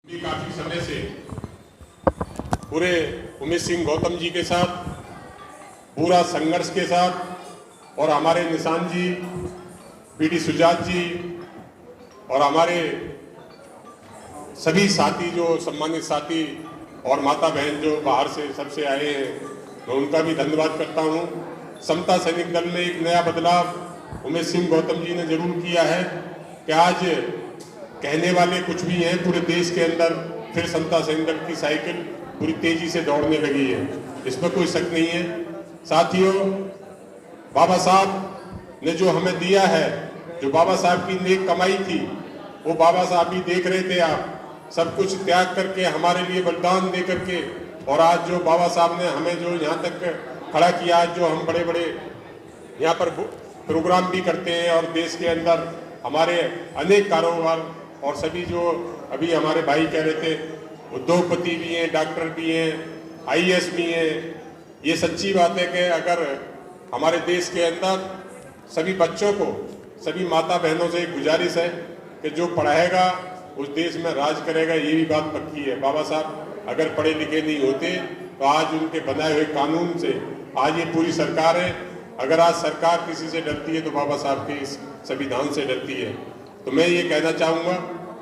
काफी समय से पूरे उमेश सिंह गौतम जी के साथ पूरा संघर्ष के साथ और हमारे निशान जी, पीडी सुजात जी और हमारे सभी साथी जो सम्मानित साथी और माता बहन जो बाहर से सबसे आए हैं, मैं उनका भी धन्यवाद करता हूं। समता सैनिक दल में एक नया बदलाव उमेश सिंह गौतम जी ने जरूर किया है कि आज कहने वाले कुछ भी हैं, पूरे देश के अंदर फिर समता सैनिक दल की साइकिल पूरी तेजी से दौड़ने लगी है, इसमें कोई शक नहीं है। साथियों, बाबा साहब ने जो हमें दिया है, जो बाबा साहब की नेक कमाई थी, वो बाबा साहब भी देख रहे थे। आप सब कुछ त्याग करके हमारे लिए बलिदान दे करके, और आज जो बाबा साहब ने हमें जो यहाँ तक खड़ा किया, आज जो हम बड़े बड़े यहाँ पर प्रोग्राम भी करते हैं और देश के अंदर हमारे अनेक कारोबार और सभी जो अभी हमारे भाई कह रहे थे, उद्योगपति भी हैं, डॉक्टर भी हैं, आईएएस भी हैं। ये सच्ची बात है कि अगर हमारे देश के अंदर सभी बच्चों को, सभी माता बहनों से एक गुजारिश है कि जो पढ़ाएगा उस देश में राज करेगा, ये भी बात पक्की है। बाबा साहब अगर पढ़े लिखे नहीं होते तो आज उनके बनाए हुए कानून से आज ये पूरी सरकार है। अगर आज सरकार किसी से डरती है तो बाबा साहब के इस संविधान से डरती है। तो मैं ये कहना चाहूँगा,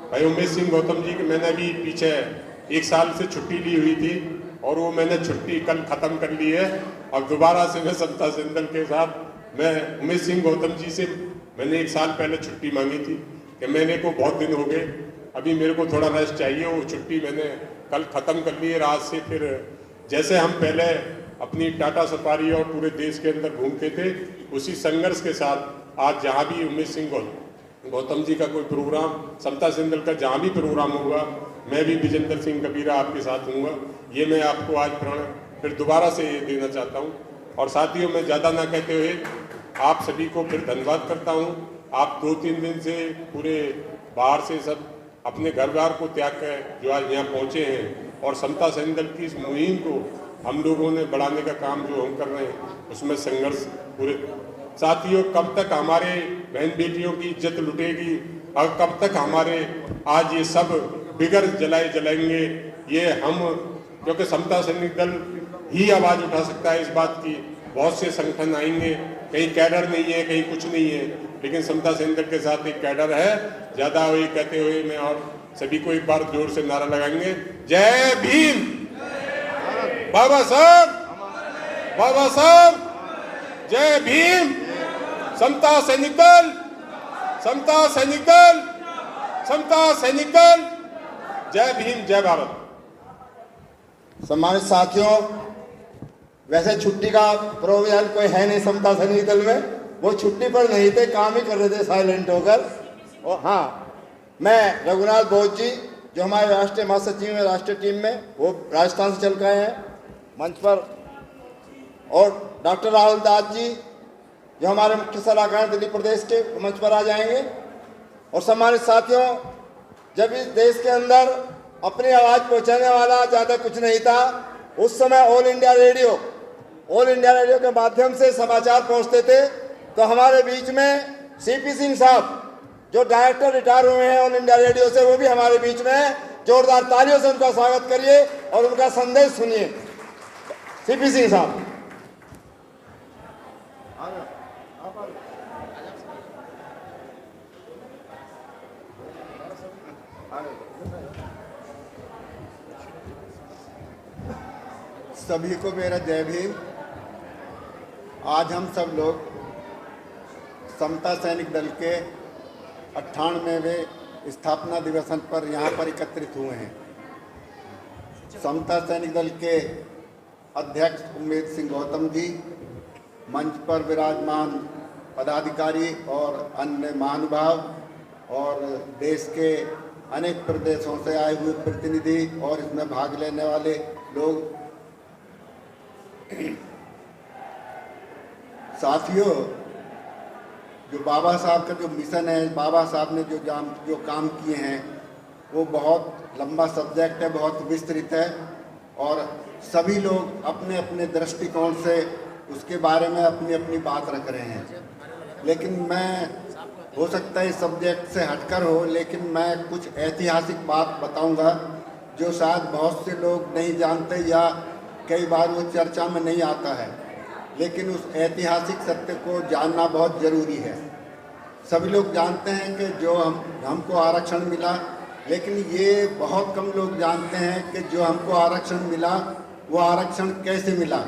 भाई उमेश सिंह गौतम जी की मैंने अभी पीछे 1 साल से छुट्टी ली हुई थी और वो मैंने छुट्टी कल ख़त्म कर ली है। और दोबारा से मैं समता सैनिक दल के साथ मैं उमेश सिंह गौतम जी से मैंने 1 साल पहले छुट्टी मांगी थी कि मैंने को बहुत दिन हो गए, अभी मेरे को थोड़ा रेस्ट चाहिए। वो छुट्टी मैंने कल ख़त्म कर ली है। रात से फिर जैसे हम पहले अपनी टाटा सफारी और पूरे देश के अंदर घूमते थे, उसी संघर्ष के साथ आज जहाँ भी उमेश सिंह गौतम जी का कोई प्रोग्राम, समता सैनिक दल का जहाँ भी प्रोग्राम होगा, मैं भी विजेंद्र सिंह कबीरा आपके साथ हूँगा। ये मैं आपको आज प्रण फिर दोबारा से ये देना चाहता हूँ। और साथियों, मैं ज़्यादा ना कहते हुए आप सभी को फिर धन्यवाद करता हूँ। आप 2-3 दिन से पूरे बाहर से सब अपने घर बार को त्याग कर जो आज यहाँ पहुँचे हैं और समता सैनिक दल की इस मुहिम को हम लोगों ने बढ़ाने का काम जो हम कर रहे हैं, उसमें संघर्ष पूरे। साथियों, कब तक हमारे बहन बेटियों की इज्जत लुटेगी और कब तक हमारे आज ये सब बिगड़ जलाएंगे, ये हम, क्योंकि समता सैनिक दल ही आवाज़ उठा सकता है इस बात की। बहुत से संगठन आएंगे, कहीं कैडर नहीं है, कहीं कुछ नहीं है, लेकिन समता सैनिक दल के साथ एक कैडर है। ज़्यादा वही कहते हुए मैं और सभी को एक बार जोर से नारा लगाएंगे, जय भीम, बाबा साहब, बाबा साहब, जय भीम, समता सैनिक दल, समता सैनिक दल, समता सैनिक दल, जय भीम, जय भारत। सम्मानित साथियों, वैसे छुट्टी का प्रोविजन कोई है नहीं समता सैनिक दल में, वो छुट्टी पर नहीं थे, काम ही कर रहे थे साइलेंट होकर। और हाँ, मैं रघुनाथ बोस जी जो हमारे राष्ट्रीय महासचिव हैं राष्ट्रीय टीम में, वो राजस्थान से चल गए हैं मंच पर, और डॉक्टर राहुल दास जी जो हमारे मुख्य सलाहकार हैं दिल्ली प्रदेश के, वो मंच पर आ जाएंगे। और सम्मानित साथियों, जब इस देश के अंदर अपनी आवाज़ पहुंचाने वाला ज़्यादा कुछ नहीं था, उस समय ऑल इंडिया रेडियो के माध्यम से समाचार पहुंचते थे। तो हमारे बीच में सीपी सिंह साहब जो डायरेक्टर रिटायर हुए हैं ऑल इंडिया रेडियो से, वो भी हमारे बीच में हैं। जोरदार तालियों से उनका स्वागत करिए और उनका संदेश सुनिए। सीपी सिंह साहब। सभी को मेरा जय भीम। आज हम सब लोग समता सैनिक दल के 98वें स्थापना दिवस पर यहाँ पर एकत्रित हुए हैं। समता सैनिक दल के अध्यक्ष उमेश सिंह गौतम जी, मंच पर विराजमान पदाधिकारी और अन्य महानुभाव और देश के अनेक प्रदेशों से आए हुए प्रतिनिधि और इसमें भाग लेने वाले लोग, साथियों, जो बाबा साहब का जो मिशन है, बाबा साहब ने जो काम किए हैं, वो बहुत लंबा सब्जेक्ट है, बहुत विस्तृत है और सभी लोग अपने अपने दृष्टिकोण से उसके बारे में अपनी अपनी बात रख रहे हैं। लेकिन मैं हो सकता है इस सब्जेक्ट से हटकर हो, लेकिन मैं कुछ ऐतिहासिक बात बताऊंगा जो शायद बहुत से लोग नहीं जानते या कई बार वो चर्चा में नहीं आता है, लेकिन उस ऐतिहासिक सत्य को जानना बहुत ज़रूरी है। सभी लोग जानते हैं कि जो हमको आरक्षण मिला, लेकिन ये बहुत कम लोग जानते हैं कि जो हमको आरक्षण मिला वो आरक्षण कैसे मिला।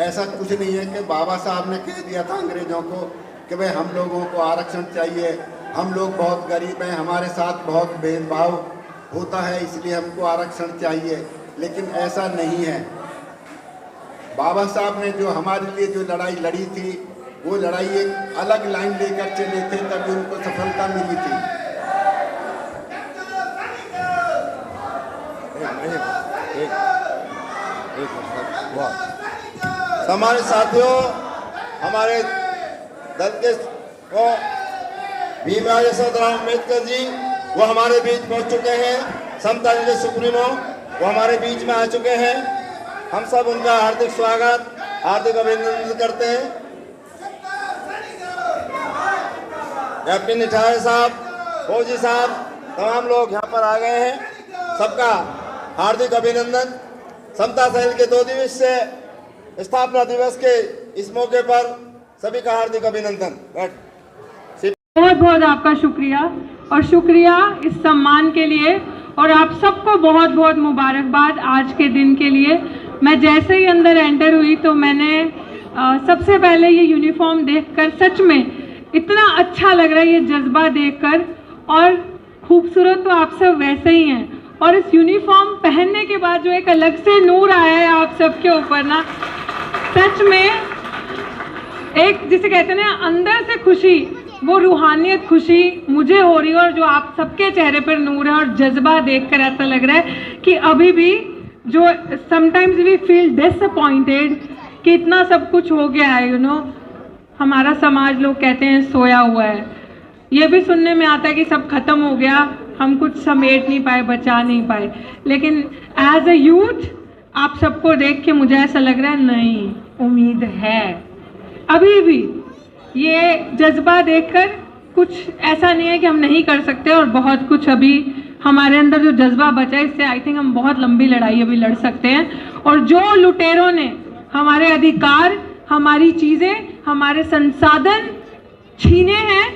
ऐसा कुछ नहीं है कि बाबा साहब ने कह दिया था अंग्रेज़ों को कि भाई हम लोगों को आरक्षण चाहिए, हम लोग बहुत गरीब हैं, हमारे साथ बहुत भेदभाव होता है, इसलिए हमको आरक्षण चाहिए। लेकिन ऐसा नहीं है। बाबा साहब ने जो हमारे लिए जो लड़ाई लड़ी थी, वो लड़ाई एक अलग लाइन लेकर चले थे, तभी उनको सफलता मिली थी। हमारे साथियों, हमारे दल के को भीमराव यशवंतराव अम्बेडकर जी वो हमारे बीच पहुंच चुके हैं। समता के सुप्रीमो वो हमारे बीच में आ चुके हैं। हम सब उनका हार्दिक स्वागत, हार्दिक अभिनंदन करते हैं। कैप्टन निठारे साहब, फौजी साहब, तमाम लोग यहाँ पर आ गए हैं। सबका हार्दिक अभिनंदन। समता सैनिक के 2 दिवसीय स्थापना दिवस के इस मौके पर सभी का हार्दिक अभिनंदन। बहुत बहुत आपका शुक्रिया, और शुक्रिया इस सम्मान के लिए, और आप सबको बहुत बहुत मुबारकबाद आज के दिन के लिए। मैं जैसे ही अंदर एंटर हुई तो मैंने सबसे पहले ये यूनिफॉर्म देखकर सच में इतना अच्छा लग रहा है, ये जज्बा देखकर। और खूबसूरत तो आप सब वैसे ही हैं, और इस यूनिफॉर्म पहनने के बाद जो एक अलग से नूर आया है आप सबके ऊपर ना, सच में एक जिसे कहते हैं ना अंदर से खुशी, वो रूहानियत खुशी मुझे हो रही है। और जो आप सबके चेहरे पर नूर है और जज्बा देखकर ऐसा लग रहा है कि अभी भी जो समटाइम्स वी फील डिसअपॉइंटेड कि इतना सब कुछ हो गया है, हमारा समाज लोग कहते हैं सोया हुआ है। ये भी सुनने में आता है कि सब खत्म हो गया, हम कुछ समेट नहीं पाए, बचा नहीं पाए। लेकिन एज अ यूथ आप सबको देख के मुझे ऐसा लग रहा है नहीं, उम्मीद है अभी भी। ये जज्बा देखकर कुछ ऐसा नहीं है कि हम नहीं कर सकते, और बहुत कुछ अभी हमारे अंदर जो जज्बा बचा है, इससे आई थिंक हम बहुत लंबी लड़ाई अभी लड़ सकते हैं। और जो लुटेरों ने हमारे अधिकार, हमारी चीज़ें, हमारे संसाधन छीने हैं,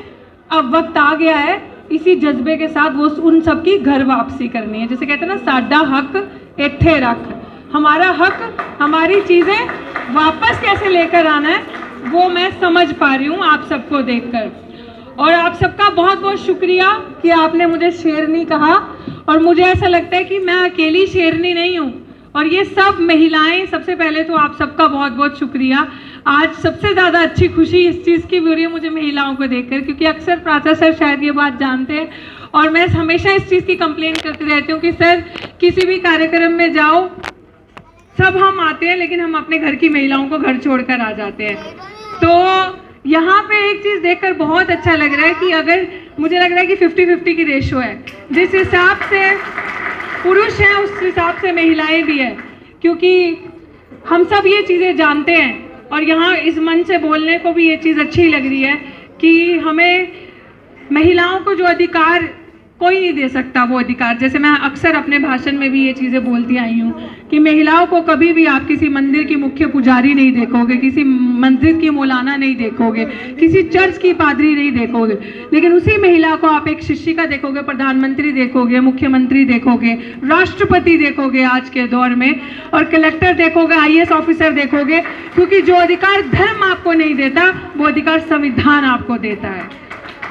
अब वक्त आ गया है इसी जज्बे के साथ वो उन सब की घर वापसी करनी है। जैसे कहते हैं ना, साडा हक इत्थे रख, हमारा हक, हमारी चीज़ें वापस कैसे लेकर आना है वो मैं समझ पा रही हूँ आप सबको देखकर। और आप सबका बहुत बहुत शुक्रिया कि आपने मुझे शेरनी कहा, और मुझे ऐसा लगता है कि मैं अकेली शेरनी नहीं हूँ, और ये सब महिलाएं। सबसे पहले तो आप सबका बहुत बहुत शुक्रिया। आज सबसे ज़्यादा अच्छी खुशी इस चीज़ की भी हो रही है मुझे महिलाओं को देखकर, क्योंकि अक्सर प्राचा सर शायद ये बात जानते हैं, और मैं हमेशा इस चीज़ की कंप्लेन करती रहती हूँ कि सर किसी भी कार्यक्रम में जाओ, सब हम आते हैं लेकिन हम अपने घर की महिलाओं को घर छोड़कर आ जाते हैं। तो यहाँ पे एक चीज़ देखकर बहुत अच्छा लग रहा है कि अगर मुझे लग रहा है कि 50-50 की रेशो है, जिस हिसाब से पुरुष हैं उस हिसाब से महिलाएं भी हैं, क्योंकि हम सब ये चीज़ें जानते हैं। और यहाँ इस मंच से बोलने को भी ये चीज़ अच्छी लग रही है कि हमें महिलाओं को जो अधिकार कोई नहीं दे सकता, वो अधिकार, जैसे मैं अक्सर अपने भाषण में भी ये चीज़ें बोलती आई हूँ कि महिलाओं को कभी भी आप किसी मंदिर की मुख्य पुजारी नहीं देखोगे, किसी मस्जिद की मौलाना नहीं देखोगे, किसी चर्च की पादरी नहीं देखोगे, लेकिन उसी महिला को आप एक शिक्षिका देखोगे, प्रधानमंत्री देखोगे, मुख्यमंत्री देखोगे, राष्ट्रपति देखोगे आज के दौर में, और कलेक्टर देखोगे, IAS ऑफिसर देखोगे, क्योंकि जो अधिकार धर्म आपको नहीं देता वो अधिकार संविधान आपको देता है।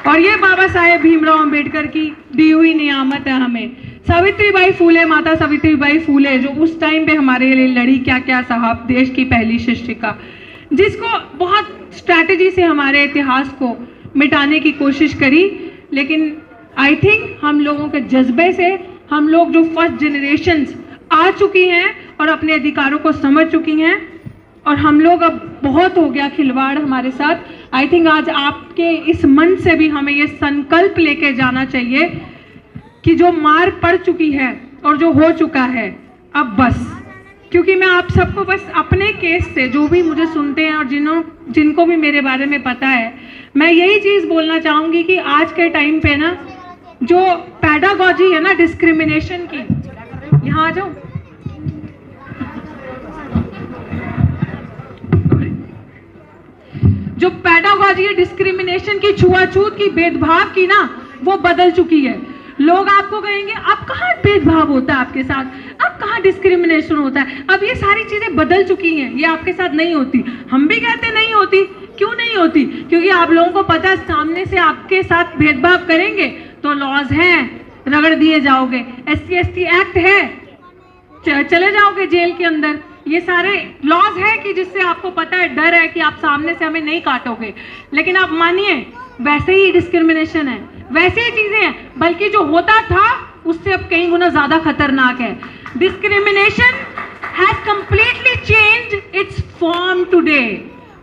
और ये बाबा साहेब भीमराव अंबेडकर की दी हुई नियामत है हमें। सावित्रीबाई फूले, माता सावित्रीबाई फूले, जो उस टाइम पे हमारे लिए लड़ी, क्या क्या साहब, देश की पहली शिक्षिका, जिसको बहुत स्ट्रैटेजी से हमारे इतिहास को मिटाने की कोशिश करी, लेकिन आई थिंक हम लोगों के जज्बे से हम लोग जो फर्स्ट जनरेशन्स आ चुकी हैं और अपने अधिकारों को समझ चुकी हैं, और हम लोग अब बहुत हो गया खिलवाड़ हमारे साथ। आई थिंक आज आपके इस मन से भी हमें ये संकल्प लेके जाना चाहिए कि जो मार पड़ चुकी है और जो हो चुका है, अब बस क्योंकि मैं आप सबको बस अपने केस से, जो भी मुझे सुनते हैं और जिनको भी मेरे बारे में पता है, मैं यही चीज़ बोलना चाहूँगी कि आज के टाइम पे ना जो पैडागॉजी है ना डिस्क्रिमिनेशन की, यहाँ आ जाओ, जो पैडागॉजी है डिस्क्रिमिनेशन की, छुआछूत की, भेदभाव की ना, वो बदल चुकी है। लोग आपको कहेंगे अब कहाँ भेदभाव होता है आपके साथ, अब कहाँ डिस्क्रिमिनेशन होता है, अब ये सारी चीजें बदल चुकी हैं, ये आपके साथ नहीं होती। हम भी कहते नहीं होती, क्यों नहीं होती? क्योंकि आप लोगों को पता है सामने से आपके साथ भेदभाव करेंगे तो लॉज हैं, रगड़ दिए जाओगे, SC/ST एक्ट है, चले जाओगे जेल के अंदर, ये सारे लॉज है कि जिससे आपको पता है, डर है कि आप सामने से हमें नहीं काटोगे। लेकिन आप मानिए वैसे ही डिस्क्रिमिनेशन है, वैसे ही चीजें हैं, बल्कि जो होता था उससे अब कई गुना ज्यादा खतरनाक है। Discrimination has completely changed it's form today.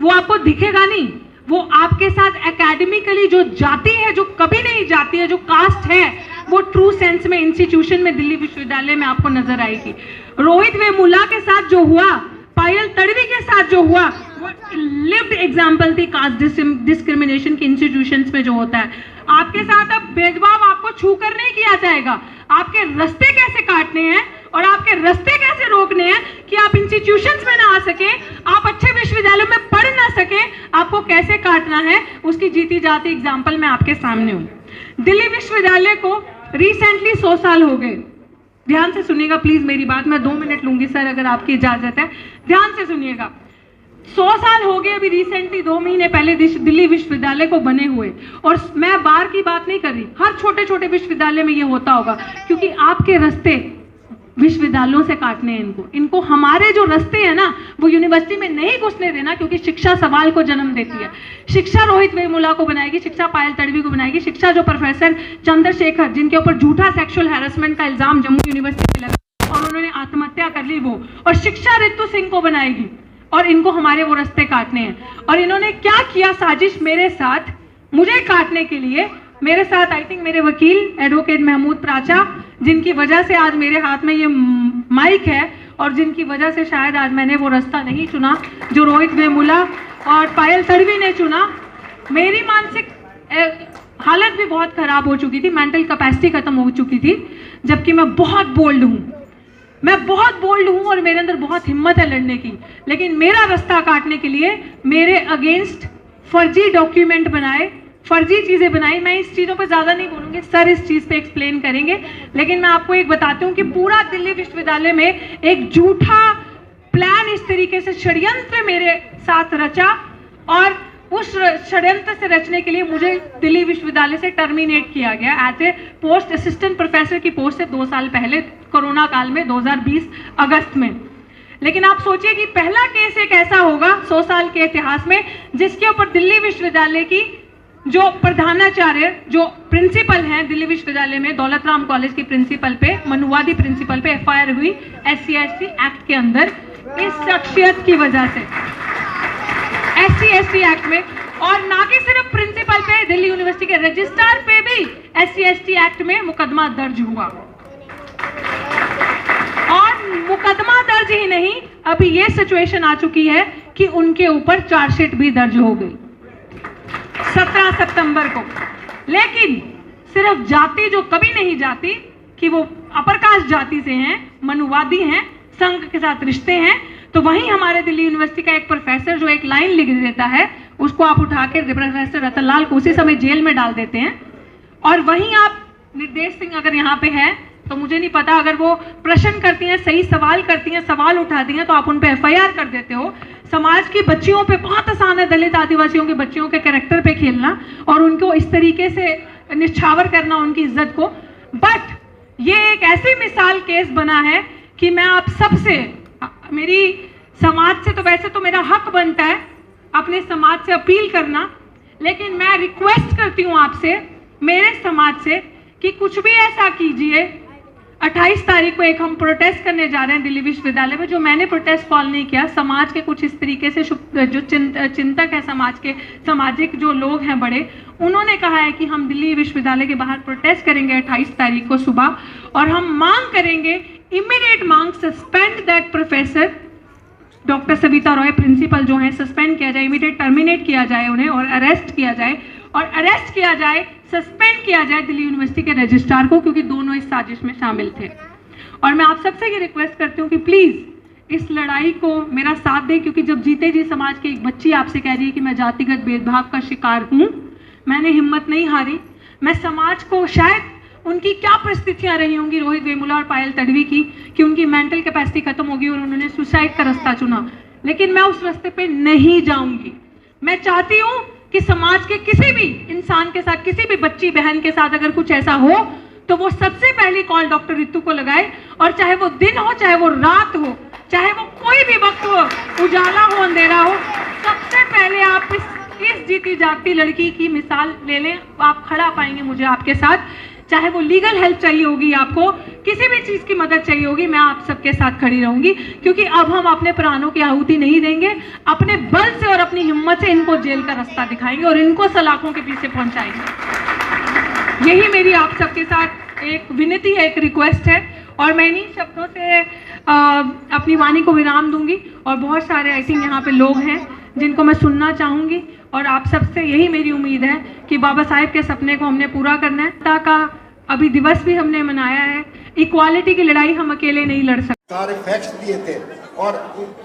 वो आपको दिखेगा नहीं, वो आपके साथ एकेडमिकली जो जाति है, जो कभी नहीं जाती है, जो कास्ट है, वो ट्रू सेंस में इंस्टीट्यूशन में दिल्ली विश्वविद्यालय में आपको नजर आएगी। रोहित वेमुला के साथ जो हुआ, पायल तड़वी के साथ जो हुआ, वो लिव्ड एग्जाम्पल थी कास्ट डिस्क्रिमिनेशन की इंस्टीट्यूशंस में जो होता है। आपके साथ अब भेदभाव आपको छू कर नहीं किया जाएगा, आपके रास्ते कैसे काटने हैं और आपके रास्ते कैसे रोकने हैं कि आप इंस्टीट्यूशंस में ना आ सके, आप अच्छे विश्वविद्यालयों में पढ़ ना सके, आपको कैसे काटना है, उसकी जीती जाती एग्जाम्पल मैं आपके सामने हूँ। दिल्ली विश्वविद्यालय को रिसेंटली 100 साल हो गए। ध्यान से सुनिएगा प्लीज मेरी बात, मैं 2 मिनट लूंगी सर अगर आपकी इजाजत है, ध्यान से सुनिएगा। 100 साल हो गए अभी रिसेंटली, 2 महीने पहले दिल्ली विश्वविद्यालय को बने हुए, और मैं बाहर की बात नहीं कर रही, हर छोटे छोटे विश्वविद्यालय में ये होता होगा, क्योंकि आपके रास्ते विश्वविद्यालयों से काटने हैं इनको हमारे जो रास्ते हैं ना वो यूनिवर्सिटी में नहीं घुसने देना, क्योंकि शिक्षा सवाल को जन्म देती है। शिक्षा रोहित वेमुला को बनाएगी, शिक्षा पायल तड़वी को बनाएगी, शिक्षा जो प्रोफेसर चंद्रशेखर जिनके ऊपर झूठा सेक्सुअल हैरेसमेंट का इल्जाम जम्मू यूनिवर्सिटी में लगा और उन्होंने आत्महत्या कर ली, वो, और शिक्षा रितु सिंह को बनाएगी, और इनको हमारे वो रास्ते काटने हैं। और इन्होंने क्या किया साजिश मेरे साथ, मुझे काटने के लिए, मेरे साथ आई थिंक मेरे वकील एडवोकेट महमूद प्राचा, जिनकी वजह से आज मेरे हाथ में ये माइक है और जिनकी वजह से शायद आज मैंने वो रास्ता नहीं चुना जो रोहित वेमुला और पायल तड़वी ने चुना। मेरी मानसिक हालत भी बहुत खराब हो चुकी थी, मेंटल कैपेसिटी खत्म हो चुकी थी, जबकि मैं बहुत बोल्ड हूँ, मैं बहुत बोल्ड हूँ और मेरे अंदर बहुत हिम्मत है लड़ने की। लेकिन मेरा रास्ता काटने के लिए मेरे अगेंस्ट फर्जी डॉक्यूमेंट बनाए, फर्जी चीजें बनाई। मैं इस चीजों पे ज्यादा नहीं बोलूंगी, सर इस चीज पे एक्सप्लेन करेंगे, लेकिन मैं आपको एक बताती हूँ कि पूरा दिल्ली विश्वविद्यालय में एक झूठा प्लान, इस तरीके से षड्यंत्र मेरे साथ रचा, और उस षड्यंत्र से रचने के लिए मुझे दिल्ली विश्वविद्यालय से टर्मिनेट किया गया as a post assistant professor की पोस्ट से 2 साल पहले, कोरोना काल में 2020 अगस्त में। लेकिन आप सोचिए कि पहला केस एक ऐसा होगा 100 साल के इतिहास में जिसके ऊपर दिल्ली विश्वविद्यालय की जो प्रधानाचार्य, जो प्रिंसिपल हैं दिल्ली विश्वविद्यालय में, दौलत राम कॉलेज की प्रिंसिपल पे, मनुवादी प्रिंसिपल पे FIR हुई SC/ST एक्ट के अंदर, इस शख्सियत की वजह से SC/ST एक्ट में। और ना कि सिर्फ प्रिंसिपल पे, दिल्ली यूनिवर्सिटी के रजिस्ट्रार पे भी SC/ST एक्ट में मुकदमा दर्ज हुआ। और मुकदमा दर्ज ही नहीं, अभी ये सिचुएशन आ चुकी है कि उनके ऊपर चार्जशीट भी दर्ज हो गई 17 सितंबर को। लेकिन सिर्फ जाति जो कभी नहीं जाती कि वो अपर कास्ट जाति से हैं, मनुवादी हैं, संघ के साथ रिश्ते हैं, तो वहीं हमारे दिल्ली यूनिवर्सिटी का एक प्रोफेसर जो एक लाइन लिख देता है, उसको आप उठा के प्रोफेसर रतनलाल को उसी समय जेल में डाल देते हैं। और वहीं आप निर्देश सिंह अगर यहाँ पे है तो मुझे नहीं पता, अगर वो प्रश्न करती हैं, सही सवाल करती हैं, सवाल उठाती हैं, तो आप उन पे FIR कर देते हो। समाज की बच्चियों पे बहुत आसान है, दलित आदिवासियों के बच्चियों के कैरेक्टर पे खेलना और उनको इस तरीके से निछावर करना उनकी इज्जत को। बट ये एक ऐसी मिसाल केस बना है कि मैं आप सबसे, मेरी समाज से तो वैसे तो मेरा हक बनता है अपने समाज से अपील करना, लेकिन मैं रिक्वेस्ट करती हूँ आपसे, मेरे समाज से, कि कुछ भी ऐसा कीजिए। 28 तारीख को एक हम प्रोटेस्ट करने जा रहे हैं दिल्ली विश्वविद्यालय में, जो मैंने प्रोटेस्ट कॉल नहीं किया, समाज के कुछ इस तरीके से जो चिंतक है, समाज के सामाजिक जो लोग हैं बड़े, उन्होंने कहा है कि हम दिल्ली विश्वविद्यालय के बाहर प्रोटेस्ट करेंगे 28 तारीख को सुबह, और हम मांग करेंगे इमीडिएट मांग suspend that professor doctor Savita Roy, principal जो हैं, सस्पेंड किया जाए, इमीडिएट टर्मिनेट किया जाए उन्हें और अरेस्ट किया जाए, और अरेस्ट किया जाए, सस्पेंड किया जाए दिल्ली यूनिवर्सिटी के रजिस्ट्रार को, क्योंकि दोनों इस साजिश में शामिल थे। और मैं आप सबसे ये रिक्वेस्ट करती हूँ कि प्लीज़ इस लड़ाई को मेरा साथ दें, क्योंकि जब जीते जी समाज की एक बच्ची आपसे कह रही है कि मैं जातिगत भेदभाव का शिकार हूँ, मैंने हिम्मत नहीं हारी। मैं समाज को, शायद उनकी क्या परिस्थितियां रही होंगी रोहित वेमुला और पायल तडवी की, कि उनकी मेंटल कैपेसिटी खत्म होगी और उन्होंने सुसाइड का रास्ता चुना, लेकिन मैं उस रास्ते पे नहीं जाऊंगी। मैं चाहती हूँ कि समाज के किसी भी इंसान के साथ, किसी भी बच्ची बहन के साथ अगर कुछ ऐसा हो तो वो सबसे पहली कॉल डॉक्टर रितु को लगाए, और चाहे वो दिन हो, चाहे वो रात हो, चाहे वो कोई भी वक्त हो, उजाला हो अंधेरा हो, सबसे पहले आप इस जीती जागती लड़की की मिसाल ले लें। आप खड़ा पाएंगे मुझे आपके साथ, चाहे वो लीगल हेल्प चाहिए होगी, आपको किसी भी चीज़ की मदद चाहिए होगी, मैं आप सबके साथ खड़ी रहूंगी, क्योंकि अब हम अपने प्राणों की आहुति नहीं देंगे। अपने बल से और अपनी हिम्मत से इनको जेल का रास्ता दिखाएंगे और इनको सलाखों के पीछे पहुंचाएंगे। यही मेरी आप सबके साथ एक विनती है, एक रिक्वेस्ट है, और मैं इन्हीं शब्दों से अपनी वाणी को विराम दूंगी। और बहुत सारे आई थिंक यहाँ पे लोग हैं जिनको मैं सुनना चाहूँगी, और आप सबसे यही मेरी उम्मीद है कि बाबा साहेब के सपने को हमने पूरा करना है। एकता का अभी दिवस भी हमने मनाया है, इक्वालिटी की लड़ाई हम अकेले नहीं लड़ सकते। सारे फैक्ट्स दिए थे, और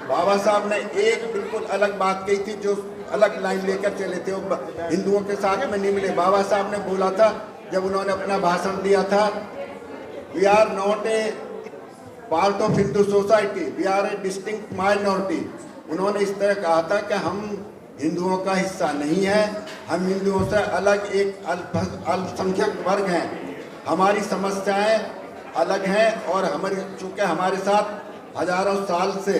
बाबा साहब ने एक बिल्कुल अलग बात कही थी, जो अलग लाइन लेकर चले थे, वो हिंदुओं के साथ में नहीं मिले। बाबा साहब ने बोला था, जब उन्होंने अपना भाषण दिया था, we are not a part of Hindu society, we are a distinct minority. उन्होंने इस तरह कहा था कि हम हिंदुओं का हिस्सा नहीं है, हम हिंदुओं से अलग एक अल्पसंख्यक वर्ग हैं, हमारी समस्याएं अलग हैं, और चूँकि हमारे साथ हजारों साल से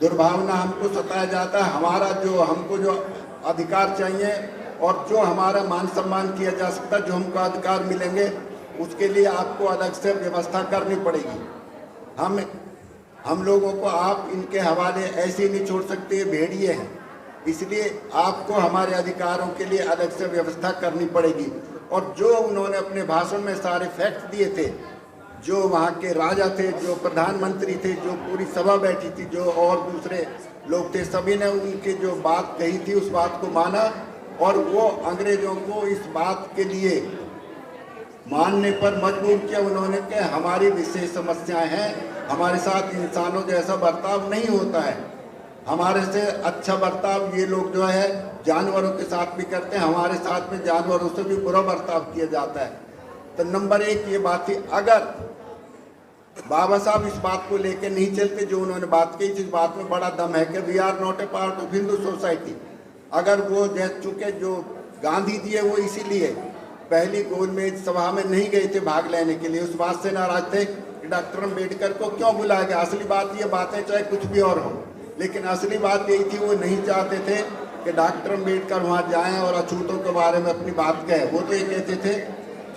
दुर्भावना हमको सताया जाता है, हमको जो अधिकार चाहिए और जो हमारा मान सम्मान किया जा सकता है, जो हमको अधिकार मिलेंगे, उसके लिए आपको अलग से व्यवस्था करनी पड़ेगी। हम लोगों को आप इनके हवाले ऐसे नहीं छोड़ सकते, भेड़िए हैं, इसलिए आपको हमारे अधिकारों के लिए अलग से व्यवस्था करनी पड़ेगी। और जो उन्होंने अपने भाषण में सारे फैक्ट दिए थे, जो वहाँ के राजा थे, जो प्रधानमंत्री थे, जो पूरी सभा बैठी थी, जो और दूसरे लोग थे, सभी ने उनकी जो बात कही थी उस बात को माना, और वो अंग्रेजों को इस बात के लिए मानने पर मजबूर किया उन्होंने कि हमारी विशेष समस्याएं हैं, हमारे साथ इंसानों जैसा बर्ताव नहीं होता है, हमारे से अच्छा बर्ताव ये लोग जो है जानवरों के साथ भी करते हैं, हमारे साथ में जानवरों से भी बुरा बर्ताव किया जाता है। तो नंबर एक ये बात थी। अगर बाबा साहब इस बात को लेकर नहीं चलते, जो उन्होंने बात कही, जिस बात में बड़ा दम है कि we are not a part of Hindu society, अगर वो चूँकि जो गांधी जी है वो इसीलिए पहली गोलमेज सभा में नहीं गए थे भाग लेने के लिए, उस बात से नाराज थे कि डॉक्टर अम्बेडकर को क्यों बुलाया गया। असली बात ये बातें चाहे कुछ भी और हो, लेकिन असली बात यही थी, वो नहीं चाहते थे कि डॉक्टर अम्बेडकर वहाँ जाएं और अछूतों के बारे में अपनी बात कहें। वो तो ये कहते थे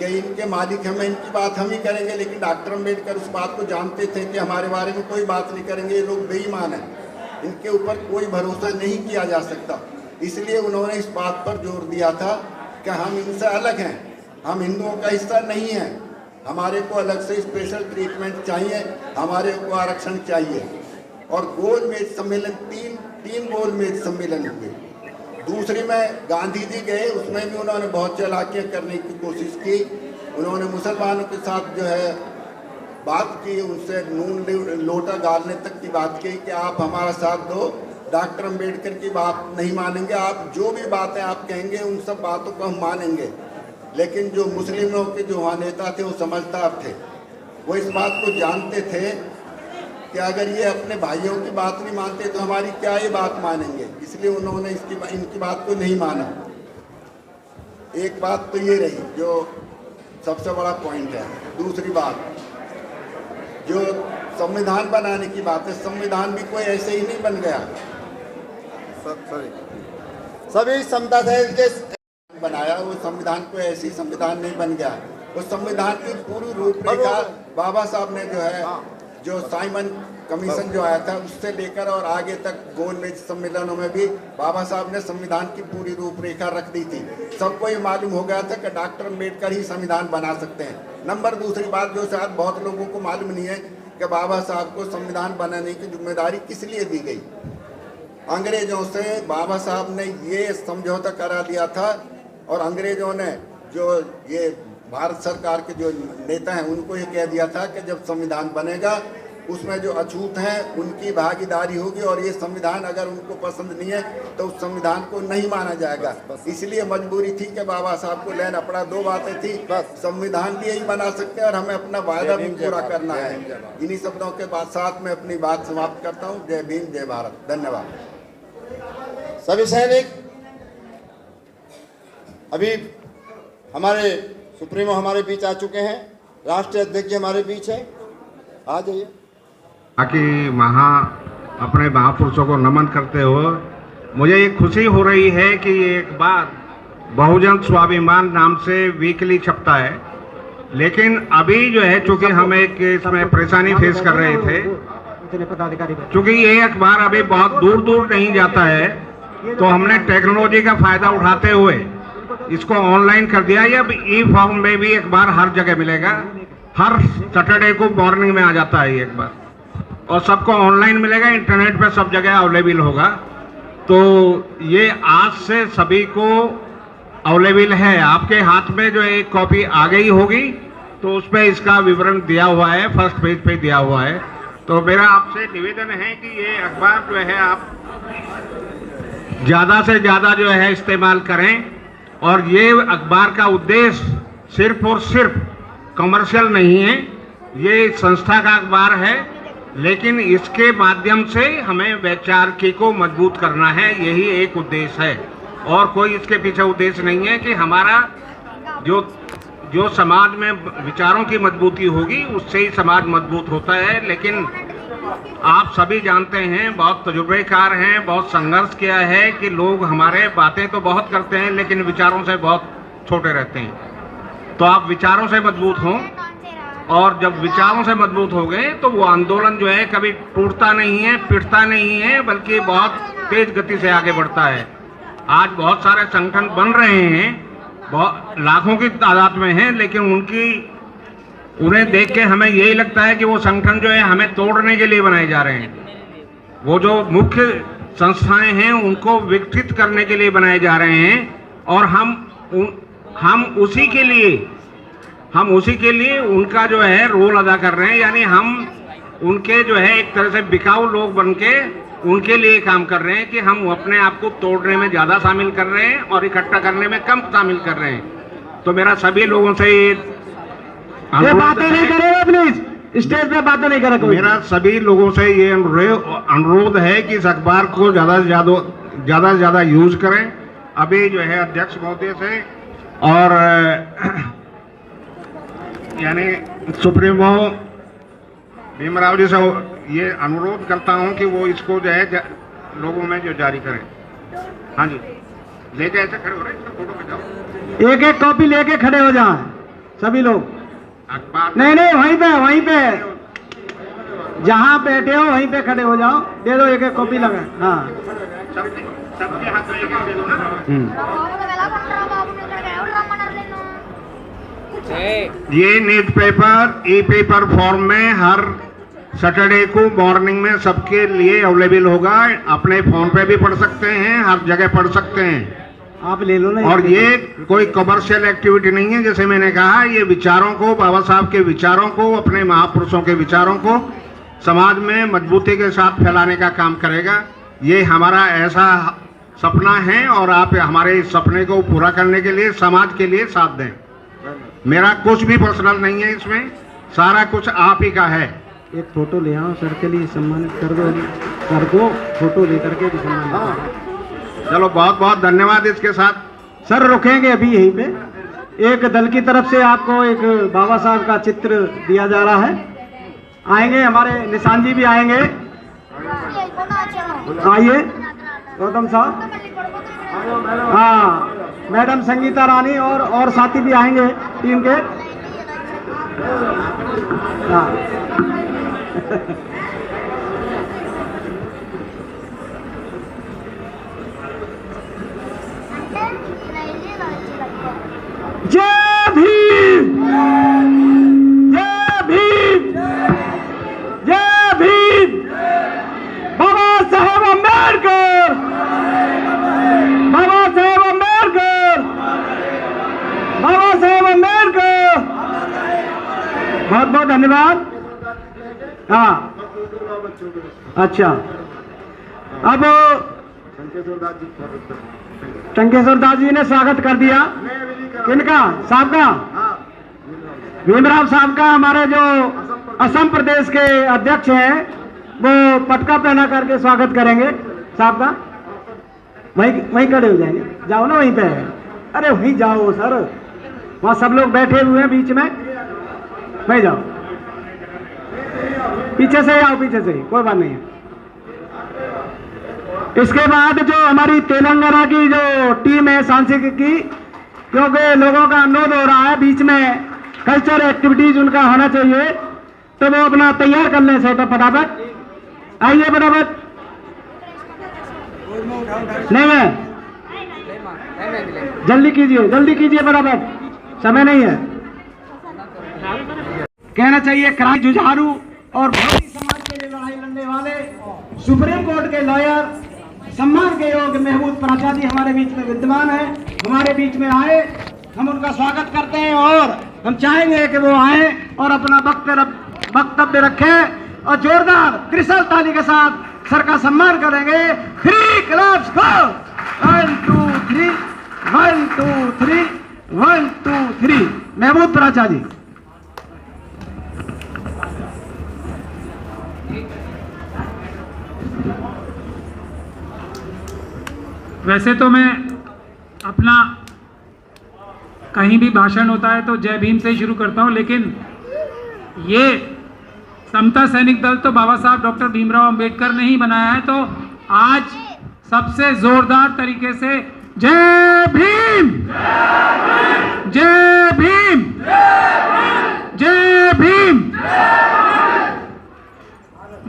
कि इनके मालिक हमें, इनकी बात हम ही करेंगे, लेकिन डॉक्टर अम्बेडकर उस बात को जानते थे कि हमारे बारे में कोई बात नहीं करेंगे, ये लोग बेईमान हैं, इनके ऊपर कोई भरोसा नहीं किया जा सकता। इसलिए उन्होंने इस बात पर जोर दिया था कि हम इनसे अलग हैं, हम हिंदुओं का हिस्सा नहीं हैं, हमारे को अलग से स्पेशल ट्रीटमेंट चाहिए, हमारे को आरक्षण चाहिए। और गोलमेज सम्मेलन तीन गोलमेज सम्मेलन हुए। दूसरी में गांधी जी गए, उसमें भी उन्होंने बहुत चालाकियाँ करने की कोशिश की। उन्होंने मुसलमानों के साथ जो है बात की, उनसे नून लोटा गालने तक की बात की कि आप हमारा साथ दो, डॉक्टर अम्बेडकर की बात नहीं मानेंगे, आप जो भी बातें आप कहेंगे उन सब बातों को हम मानेंगे। लेकिन जो मुस्लिमों के जो वहाँ नेता थे वो समझदार थे, वो इस बात को जानते थे कि अगर ये अपने भाइयों की बात नहीं मानते तो हमारी क्या ये बात मानेंगे, इसलिए उन्होंने इनकी बात को नहीं माना। एक बात तो ये रही जो सबसे बड़ा पॉइंट है। दूसरी बात जो संविधान बनाने की बात है, संविधान भी कोई ऐसे ही नहीं बन गया, सभी समता से बनाया, वो संविधान कोई ऐसी संविधान नहीं बन गया। वो संविधान की पूरी रूपरेखा बाबा साहब ने जो है, जो साइमन कमीशन जो आया था उससे लेकर और आगे तक गोलमेज सम्मेलनों में भी बाबा साहब ने संविधान की पूरी रूपरेखा रख दी थी। सबको ये मालूम हो गया था कि डॉक्टर अम्बेडकर ही संविधान बना सकते हैं। नंबर दूसरी बात जो शायद बहुत लोगों को मालूम नहीं है कि बाबा साहब को संविधान बनाने की जिम्मेदारी किस लिए दी गई। अंग्रेजों से बाबा साहब ने ये समझौता करा दिया था और अंग्रेजों ने जो ये भारत सरकार के जो नेता हैं उनको ये कह दिया था कि जब संविधान बनेगा उसमें जो अछूत हैं उनकी भागीदारी होगी और ये संविधान अगर उनको पसंद नहीं है तो उस संविधान को नहीं माना जाएगा। इसलिए मजबूरी थी कि बाबा साहब को लेना पड़ा। दो बातें थी, संविधान भी यही बना सकते हैं और हमें अपना वायदा भी पूरा करना है। इन्हीं शब्दों के बाद साथ में अपनी बात समाप्त करता हूँ। जय भीम, जय भारत, धन्यवाद। सभी सैनिक, अभी हमारे सुप्रीमो हमारे बीच आ चुके हैं, राष्ट्रीय अध्यक्ष हमारे बीच है, आ जाइए। ताकि वहाँ अपने महापुरुषों को नमन करते हुए मुझे ये खुशी हो रही है कि एक बार बहुजन स्वाभिमान नाम से वीकली छपता है, लेकिन अभी जो है चूंकि हम एक इसमें परेशानी फेस कर रहे थे, चूंकि ये अखबार अभी बहुत दूर दूर नहीं जाता है, तो हमने टेक्नोलॉजी का फायदा उठाते हुए इसको ऑनलाइन कर दिया। या ई फॉर्म में भी अखबार हर जगह मिलेगा, हर सैटरडे को मॉर्निंग में आ जाता है ये अखबार, और सबको ऑनलाइन मिलेगा, इंटरनेट पे सब जगह अवेलेबल होगा। तो ये आज से सभी को अवेलेबल है। आपके हाथ में जो एक कॉपी आ गई होगी तो उस पर इसका विवरण दिया हुआ है, फर्स्ट पेज पे दिया हुआ है। तो मेरा आपसे निवेदन है कि ये अखबार जो है आप ज़्यादा से ज़्यादा जो है इस्तेमाल करें। और ये अखबार का उद्देश्य सिर्फ और सिर्फ कमर्शियल नहीं है, ये संस्था का अखबार है, लेकिन इसके माध्यम से हमें वैचारिकी को मजबूत करना है, यही एक उद्देश्य है। और कोई इसके पीछे उद्देश्य नहीं है कि हमारा जो समाज में विचारों की मजबूती होगी उससे ही समाज मजबूत होता है। लेकिन आप सभी जानते हैं, बहुत तजुर्बेकार हैं, बहुत संघर्ष किया है कि लोग हमारे बातें तो बहुत करते हैं लेकिन विचारों से बहुत छोटे रहते हैं। तो आप विचारों से मजबूत हों, और जब विचारों से मजबूत हो गए तो वो आंदोलन जो है कभी टूटता नहीं है, पिटता नहीं है, बल्कि बहुत तेज गति से आगे बढ़ता है। आज बहुत सारे संगठन बन रहे हैं, बहुत लाखों की तादाद में हैं, लेकिन उन्हें देख के हमें यही लगता है कि वो संगठन जो है हमें तोड़ने के लिए बनाए जा रहे हैं। वो जो मुख्य संस्थाएं हैं उनको विकसित करने के लिए बनाए जा रहे हैं, और हम उसी के लिए उनका जो है रोल अदा कर रहे हैं। यानी हम उनके जो है एक तरह से बिकाऊ लोग बन के उनके लिए काम कर रहे हैं कि हम अपने आप को तोड़ने में ज़्यादा शामिल कर रहे हैं और इकट्ठा करने में कम शामिल कर रहे हैं। तो मेरा सभी लोगों से ये बातें नहीं करेगा, प्लीज स्टेज पे बातें नहीं करेगा। मेरा सभी लोगों से ये अनुरोध है कि इस अखबार को ज़्यादा से ज़्यादा यूज करें। अभी जो है अध्यक्ष महोदय से और यानी सुप्रीमो भीमराव जी से ये अनुरोध करता हूं कि वो इसको जो है लोगों में जो जारी करें। हाँ जी, लेके ऐसे खड़े हो रहे हैं, फोटो खिंचाओ, एक एक कॉपी लेके खड़े हो जाएं सभी लोग। अखबार नहीं वहीं पे जहाँ बैठे हो वहीं पे खड़े हो जाओ, दे दो एक एक कॉपी लगा। हाँ, सबके हाथ में एक दे दो ना। ये न्यूज पेपर ई पेपर फॉर्म में हर सैटरडे को मॉर्निंग में सबके लिए अवेलेबल होगा। अपने फोन पे भी पढ़ सकते हैं, हर जगह पढ़ सकते हैं, आप ले लो ना। और ये कोई कमर्शियल एक्टिविटी नहीं है। जैसे मैंने कहा, ये विचारों को, बाबा साहब के विचारों को, अपने महापुरुषों के विचारों को समाज में मजबूती के साथ फैलाने का काम करेगा। ये हमारा ऐसा सपना है और आप हमारे इस सपने को पूरा करने के लिए समाज के लिए साथ दें। मेरा कुछ भी पर्सनल नहीं है, इसमें सारा कुछ आप ही का है। एक फोटो ले आओ सर के लिए, सम्मानित कर दो सर को, फोटो लेकर के भी सम्मानित। चलो, बहुत बहुत धन्यवाद। इसके साथ सर रुकेंगे अभी यहीं पे। एक दल की तरफ से आपको एक बाबा साहब का चित्र दिया जा रहा है। आएंगे हमारे निशान जी भी आएंगे, आइए गौतम साहब। हाँ, मैडम संगीता रानी और साथी भी आएंगे टीम के। हाँ जय भीम। बहुत बहुत धन्यवाद। हाँ अच्छा, अब टंकेश्वर दास जी ने स्वागत कर दिया। किनका? साहब का, भीमराव साहब का। हमारे जो असम प्रदेश के अध्यक्ष हैं वो पटका पहना करके स्वागत करेंगे साहब का। वहीं खड़े हो जाएंगे, जाओ ना वहीं पे। अरे वहीं जाओ सर, वहाँ सब लोग बैठे हुए हैं बीच में, वहीं जाओ। पीछे से आओ, पीछे से, कोई बात नहीं है। इसके बाद जो हमारी तेलंगाना की जो टीम है सांस्कृतिक की, क्योंकि लोगों का अनुरोध हो रहा है बीच में कल्चर एक्टिविटीज उनका होना चाहिए, तो वो अपना तैयार कर लें सेटअप फटाफट। आइए फटाफट। नहीं है, जल्दी कीजिए फटाफट, समय नहीं है। कहना चाहिए क्रांति जुझारू और भारतीय समाज के लिए लड़ाई लड़ने वाले सुप्रीम कोर्ट के लॉयर, सम्मान के योग्य महमूद प्राचा जी हमारे बीच में विद्यमान है, हमारे बीच में आए। हम उनका स्वागत करते हैं और हम चाहेंगे कि वो आए और अपना वक्तव्य रखें और जोरदार त्रिशल ताली के साथ सर का सम्मान करेंगे। 3 क्लब्स गो, 1 2 3, 1 2 3, 1 2 3। महमूद प्राचा जी। वैसे तो मैं अपना कहीं भी भाषण होता है तो जय भीम से ही शुरू करता हूं, लेकिन ये समता सैनिक दल तो बाबा साहब डॉक्टर भीमराव अंबेडकर ने ही बनाया है, तो आज सबसे जोरदार तरीके से जय भीम, जय भीम, जय भीम,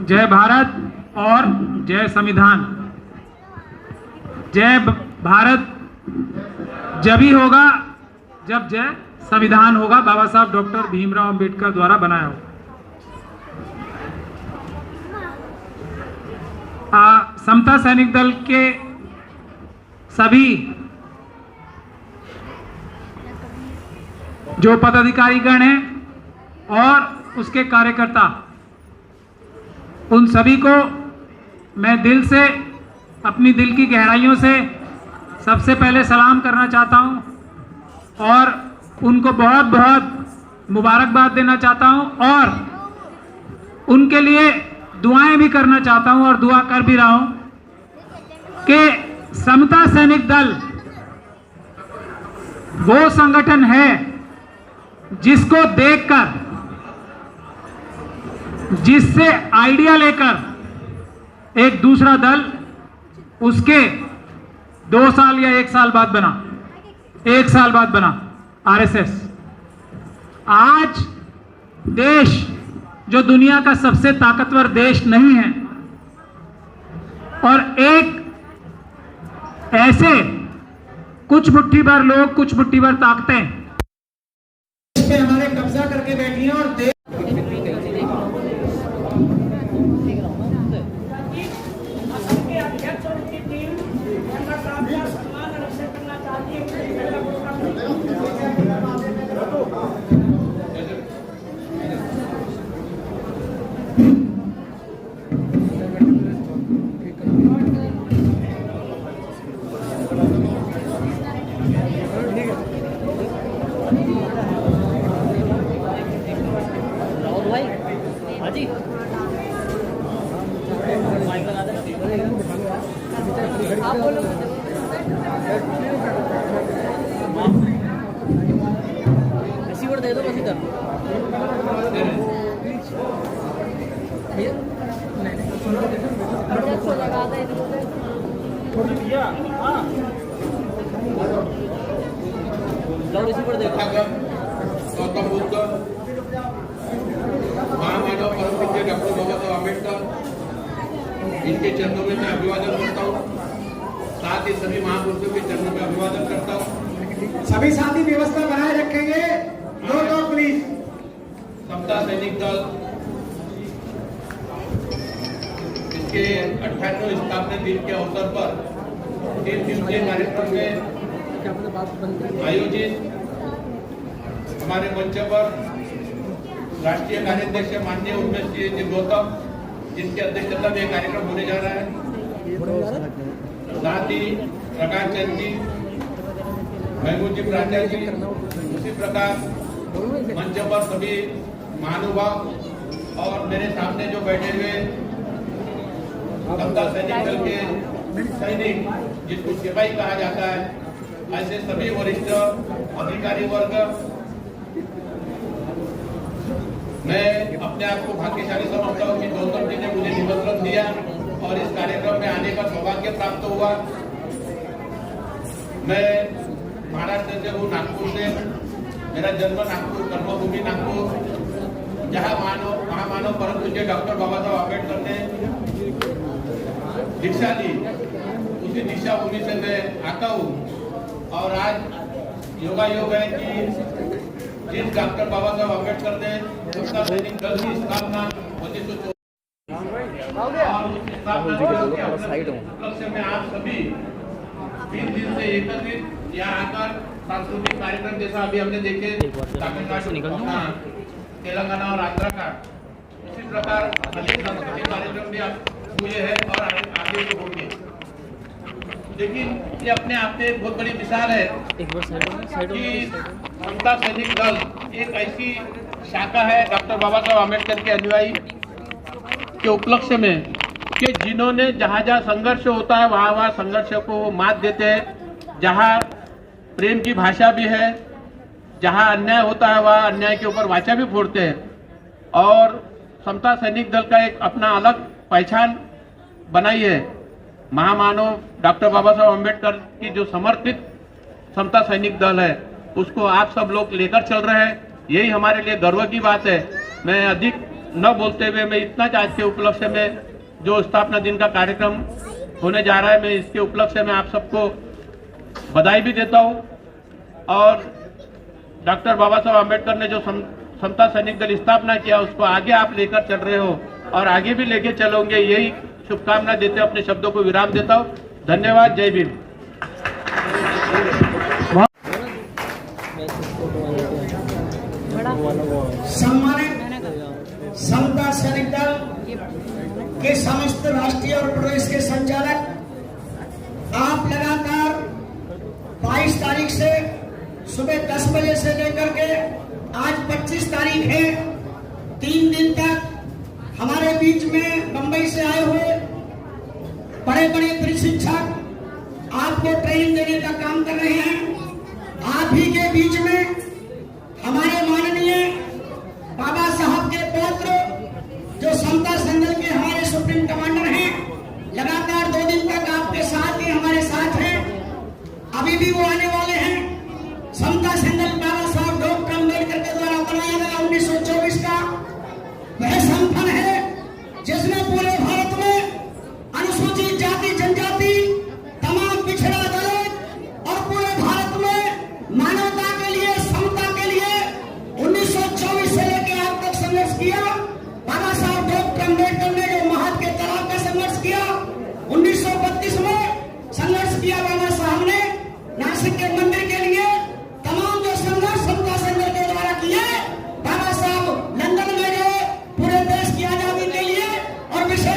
जय भारत और जय संविधान। जय भारत जब ही होगा जब जय संविधान होगा, बाबा साहब डॉक्टर भीमराव अंबेडकर द्वारा बनाया हो। समता सैनिक दल के सभी जो पदाधिकारीगण हैं और उसके कार्यकर्ता, उन सभी को मैं दिल से, अपनी दिल की गहराइयों से सबसे पहले सलाम करना चाहता हूं और उनको बहुत बहुत मुबारकबाद देना चाहता हूं और उनके लिए दुआएं भी करना चाहता हूं और दुआ कर भी रहा हूं कि समता सैनिक दल वो संगठन है जिसको देखकर, जिससे आइडिया लेकर एक दूसरा दल उसके 2 साल या 1 साल बाद बना, 1 साल बाद बना आरएसएस। आज देश जो दुनिया का सबसे ताकतवर देश नहीं है और एक ऐसे कुछ मुट्ठी भर लोग, कुछ मुट्ठी भर ताकतें इस पे हमारे कब्जा करके बैठी हैं और गौतम बुद्ध, महामानव परम पूज्य डॉक्टर बाबा साहब अम्बेडकर, इनके चरणों में मैं अभिवादन करता हूँ। साथ ही सभी महापुरुषों के चरणों में अभिवादन करता हूँ। सभी साथी व्यवस्था बनाए रखेंगे, दो प्लीज। समता सैनिक दल इसके 98वें स्थापना दिन के अवसर पर 3 दिवसीय कार्यक्रम में आयोजित हमारे मंच पर राष्ट्रीय कार्याध्यक्ष माननीय उमेश जी गौतम, जिनकी अध्यक्षता में कार्यक्रम होने जा रहा है, साथ ही प्रकाश चंद जी, महमूद जी प्राचार्य जी, उसी प्रकार मंच पर सभी महानुभाव और मेरे सामने जो बैठे हुए समता सैनिक दल के सैनिक, जिसको सिपाही कहा जाता है, ऐसे सभी वरिष्ठ अधिकारी वर्ग, मैं अपने आप को भाग्यशाली समझता हूँ कि गौतम जी ने मुझे निमंत्रण दिया और इस कार्यक्रम में आने का सौभाग्य प्राप्त हुआ। मैं महाराष्ट्र से हूँ, नागपुर से, मेरा जन्म नागपुर, कर्मभूमि नागपुर, जहाँ महामानव परम पूज्य डॉक्टर बाबा साहब आम्बेडकर ने दीक्षा ली, उसी दीक्षा भूमि से मैं आता हूँ। और आज योगायोग है कि जिस डॉक्टर बाबा साहब आम्बेडकर ने समता सैनिक दल की स्थापना 1954 में आप सभी 20 दिन से एकत्रित यहाँ आकर सांस्कृतिक कार्यक्रम जैसा अभी हमने देखे तेलंगाना और आंध्र का, उसी प्रकार अनेक सांस्कृतिक कार्यक्रम भी हुए हैं और आगे भी होंगे। लेकिन ये अपने आप में बहुत बड़ी मिसाल है कि समता सैनिक दल एक ऐसी शाखा है डॉक्टर बाबा साहब आम्बेडकर के अनुयायी के उपलक्ष्य में कि जिन्होंने जहाँ जहाँ संघर्ष होता है वहाँ वहाँ संघर्ष को मात देते हैं, जहाँ प्रेम की भाषा भी है, जहाँ अन्याय होता है वहाँ अन्याय के ऊपर वाचा भी फोड़ते हैं और समता सैनिक दल का एक अपना अलग पहचान बनाई है। महामानव डॉक्टर बाबा साहब आम्बेडकर की जो समर्पित समता सैनिक दल है उसको आप सब लोग लेकर चल रहे हैं, यही हमारे लिए गर्व की बात है। मैं अधिक न बोलते हुए मैं इतना आज के उपलक्ष्य में जो स्थापना दिन का कार्यक्रम होने जा रहा है, मैं इसके उपलक्ष्य में आप सबको बधाई भी देता हूं और डॉक्टर बाबा साहब आम्बेडकर ने जो समता सैनिक दल स्थापना किया उसको आगे आप लेकर चल रहे हो और आगे भी लेके चलोगे, यही शुभकामना देते हुए अपने शब्दों को विराम देता हूं। धन्यवाद। जय भीम। सम्मानित समता सैनिक दल के समस्त राष्ट्रीय और प्रदेश के संचालक, आप लगातार 22 तारीख से सुबह 10 बजे से लेकर के आज 25 तारीख है, 3 दिन तक हमारे बीच में बंबई से आए हुए बड़े बड़े प्रशिक्षक आपको ट्रेनिंग देने का काम कर रहे हैं। आप ही के बीच में हमारे माननीय बाबा साहब के पौत्र जो समता संघ के हमारे सुप्रीम कमांडर हैं, लगातार 2 दिन तक आपके साथ ही हमारे साथ हैं, अभी भी वो आने वाले हैं। समता संघ बाबा साहब डॉक्टर अम्बेडकर के द्वारा बनाया गया 1924 का वह संगठन है जिसने पूरे भारत में अनुसूचित जाति जनजाति, तमाम पिछड़ा दलित और पूरे भारत में मानवता के लिए, समता के लिए 1924 से लेकर आज तक संघर्ष किया। बाबा साहब डॉक्टर अम्बेडकर ने जो महत के तलाब का संघर्ष किया, 1932 में संघर्ष किया बाबा साहब ने नासिक के मंदिर के लिए, तमाम जो संघर्ष समता संघ के द्वारा किए, बाबा साहब लंदन में गए पूरे देश की आजादी के लिए और विशेष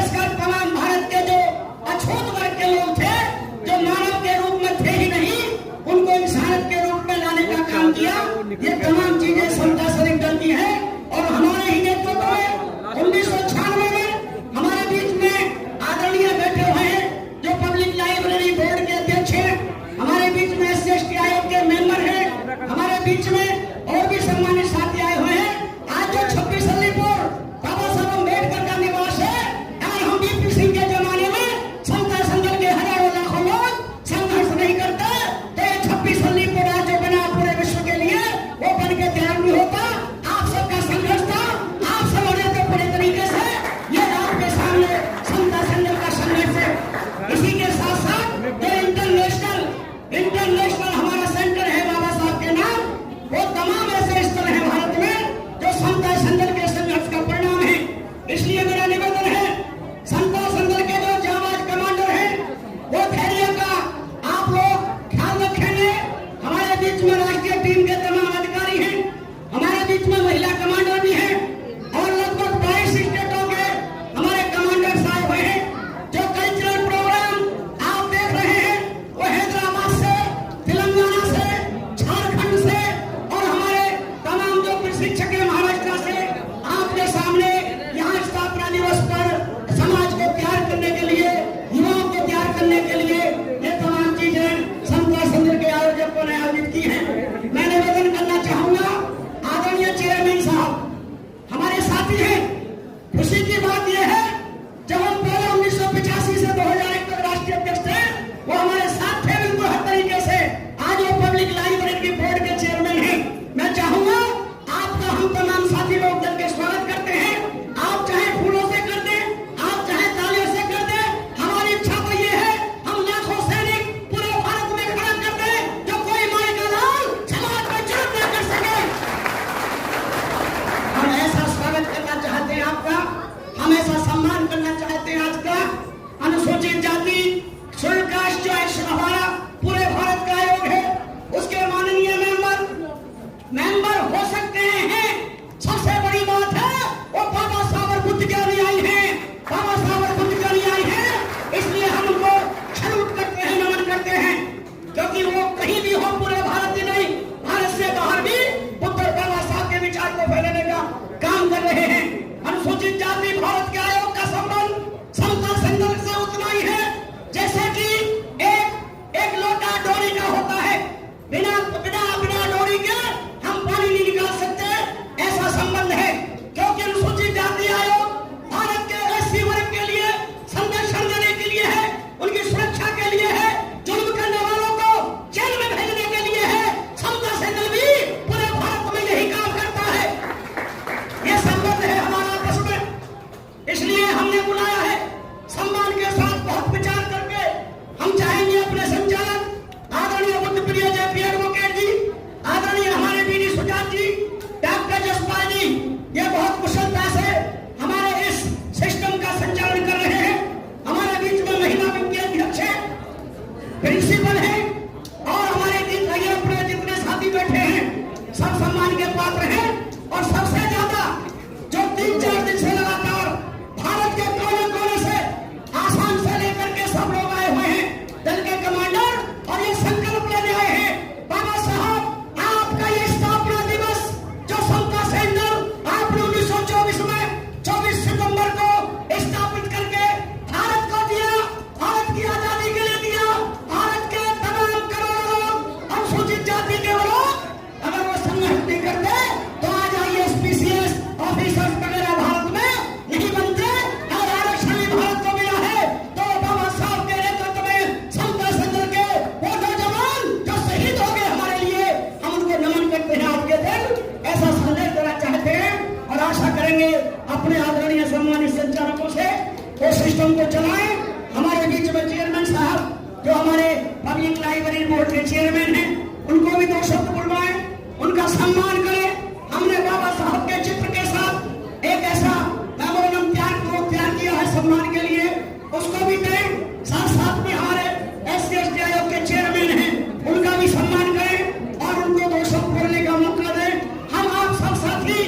अपने आदरणीय सम्मानित संचालकों से वो सिस्टम को चलाएं। हमारे बीच में चेयरमैन साहब जो हमारे पब्लिक लाइब्रेरी बोर्ड के चेयरमैन हैं, उनको भी 2 शब्द बुलवाएं, उनका सम्मान करें। हमने बाबा साहब के चित्र के साथ एक ऐसा मेमोरेंडम तैयार किया है सम्मान के लिए, उसको भी करें। साथ साथ में हमारे SC/ST आयोग के चेयरमैन हैं, उनका भी सम्मान करें और उनको 2 शब्द बोलने का मौका दें। हम आप सब साथी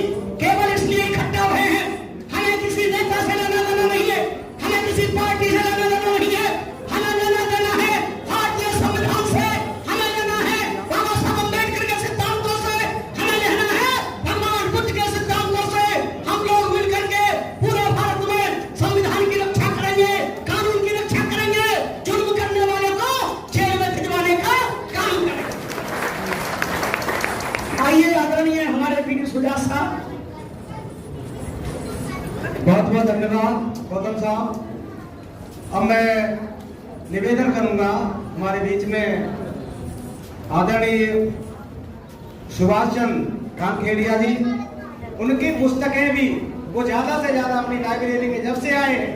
केवल इसलिए इकट्ठा हुए हैं, हमें किसी नेता से लेना देना नहीं है, हमें किसी पार्टी से लेना देना नहीं है, हमें लेना देना है भारतीय संविधान से, हमें लेना है बाबा साहब अम्बेडकर के सिद्धांतों से, हमें लेना है भगवान बुद्ध के सिद्धांतों से। हम लोग मिलकर के पूरे भारत में संविधान की रक्षा करेंगे, कानून की रक्षा करेंगे, जुर्म करने वाले को जेल में भिजवाने का काम करेंगे। आइए आदरणीय हमारे पीडी सुजात साहब। बहुत बहुत धन्यवाद गौतम साहब। अब मैं निवेदन करूंगा हमारे बीच में आदरणीय सुभाष चंद्र कानखेड़िया जी, उनकी पुस्तकें भी वो ज्यादा से ज्यादा अपनी लाइब्रेरी में जब से आए हैं,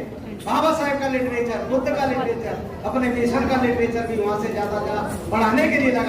बाबा साहेब का लिटरेचर, बुद्ध का लिटरेचर, अपने मिशन का लिटरेचर भी वहां से ज्यादा पढ़ाने के लिए लगा।